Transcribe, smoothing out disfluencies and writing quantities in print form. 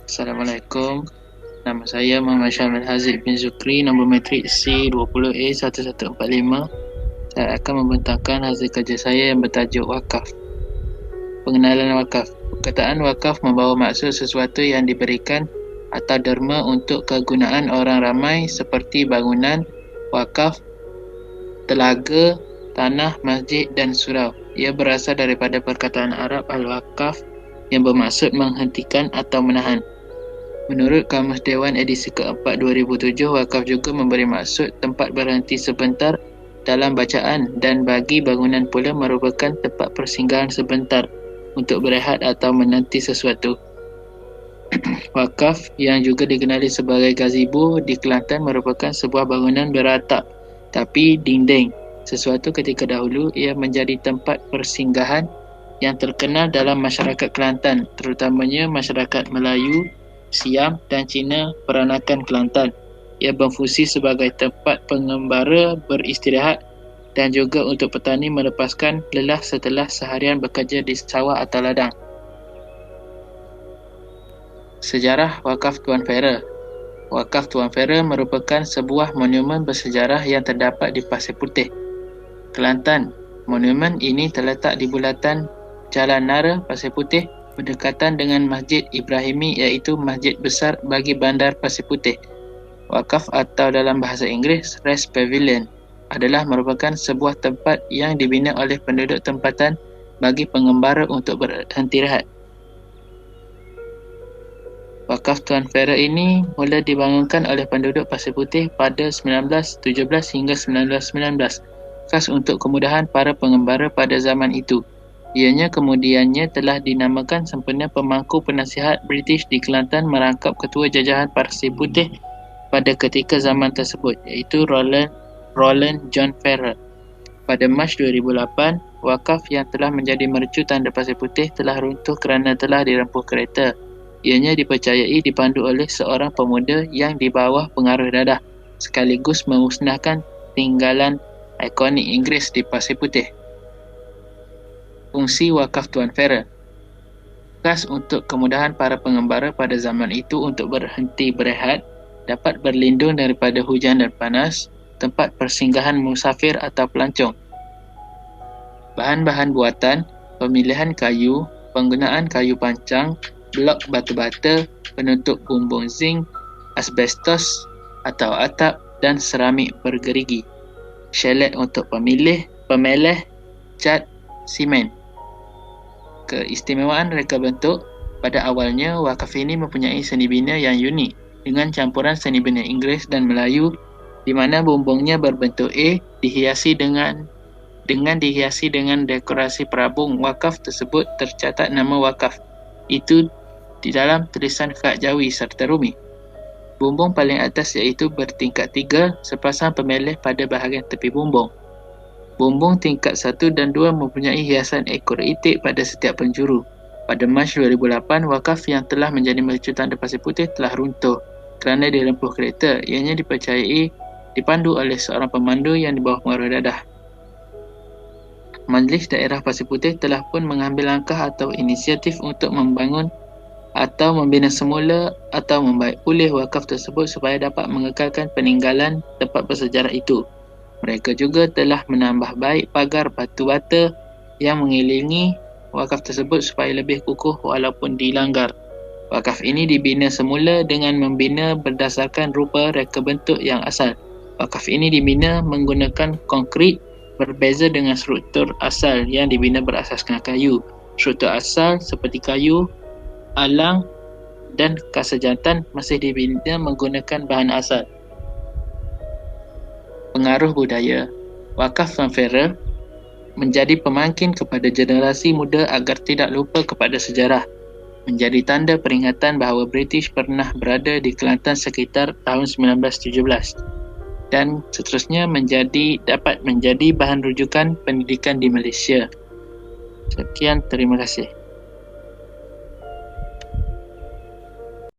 Assalamualaikum. Nama saya Muhammad Syamil Haziq bin Zukri, nombor matrik C20A1145. Saya akan membentangkan hasil kerja saya yang bertajuk Wakaf. Pengenalan wakaf. Perkataan wakaf membawa maksud sesuatu yang diberikan atau derma untuk kegunaan orang ramai seperti bangunan, wakaf, telaga, tanah, masjid dan surau. Ia berasal daripada perkataan Arab al-wakaf yang bermaksud menghentikan atau menahan. Menurut Kamus Dewan edisi keempat 2007, wakaf juga memberi maksud tempat berhenti sebentar dalam bacaan dan bagi bangunan pula merupakan tempat persinggahan sebentar untuk berehat atau menanti sesuatu. Wakaf yang juga dikenali sebagai gazebo di Kelantan merupakan sebuah bangunan beratap tapi dinding. Sesuatu ketika dahulu ia menjadi tempat persinggahan yang terkenal dalam masyarakat Kelantan, terutamanya masyarakat Melayu, Siam dan Cina Peranakan Kelantan. Ia berfungsi sebagai tempat pengembara beristirahat dan juga untuk petani melepaskan lelah setelah seharian bekerja di sawah atau ladang. Sejarah Wakaf Tuan Fera. Wakaf Tuan Fera merupakan sebuah monumen bersejarah yang terdapat di Pasir Putih, Kelantan. Monumen ini terletak di bulatan Jalan Nara, Pasir Putih, berdekatan dengan Masjid Ibrahimi iaitu masjid besar bagi bandar Pasir Putih. Wakaf atau dalam bahasa Inggeris Rest Pavilion adalah merupakan sebuah tempat yang dibina oleh penduduk tempatan bagi pengembara untuk berhenti rehat. Wakaf Tuan Fera ini mula dibangunkan oleh penduduk Pasir Putih pada 1917 hingga 1919, khas untuk kemudahan para pengembara pada zaman itu. Ianya kemudiannya telah dinamakan sempena pemangku penasihat British di Kelantan merangkap ketua jajahan Pasir Putih pada ketika zaman tersebut, iaitu Roland John Ferrer. Pada Mac 2008, wakaf yang telah menjadi mercu tanda Pasir Putih telah runtuh kerana telah dirempuh kereta. Ianya dipercayai dipandu oleh seorang pemuda yang di bawah pengaruh dadah, sekaligus memusnahkan tinggalan ikonik Inggeris di Pasir Putih. Fungsi wakaf Tuan Fera khas untuk kemudahan para pengembara pada zaman itu untuk berhenti berehat, dapat berlindung daripada hujan dan panas, tempat persinggahan musafir atau pelancong. Bahan-bahan buatan, pemilihan kayu, penggunaan kayu pancang, blok batu bata, penutup bumbung zinc, asbestos atau atap dan seramik bergerigi. Shelet untuk pemeleh, cat, simen. Keistimewaan reka bentuk. Pada awalnya, wakaf ini mempunyai seni bina yang unik dengan campuran seni bina Inggeris dan Melayu, di mana bumbungnya berbentuk A dihiasi dengan dekorasi perabung. Wakaf tersebut tercatat nama wakaf itu di dalam tulisan khat Jawi serta Rumi. Bumbung paling atas iaitu bertingkat 3, sepasang pemeleh pada bahagian tepi bumbung. Bumbung tingkat 1 dan 2 mempunyai hiasan ekor itik pada setiap penjuru. Pada Mac 2008, wakaf yang telah menjadi mercu tanda Pasir Putih telah runtuh kerana dirempuh kereta. Ianya dipercayai dipandu oleh seorang pemandu yang di bawah pengaruh dadah. Majlis Daerah Pasir Putih telah pun mengambil langkah atau inisiatif untuk membangun atau membina semula atau membaik pulih wakaf tersebut supaya dapat mengekalkan peninggalan tempat bersejarah itu. Mereka juga telah menambah baik pagar batu bata yang mengelilingi wakaf tersebut supaya lebih kukuh walaupun dilanggar. Wakaf ini dibina semula dengan membina berdasarkan rupa reka bentuk yang asal. Wakaf ini dibina menggunakan konkrit, berbeza dengan struktur asal yang dibina berasaskan kayu. Struktur asal seperti kayu, alang dan kasa jantan masih dibina menggunakan bahan asal. Pengaruh budaya. Wakaf Tuan Fera menjadi pemangkin kepada generasi muda agar tidak lupa kepada sejarah, menjadi tanda peringatan bahawa British pernah berada di Kelantan sekitar tahun 1917 dan seterusnya dapat menjadi bahan rujukan pendidikan di Malaysia. Sekian, terima kasih.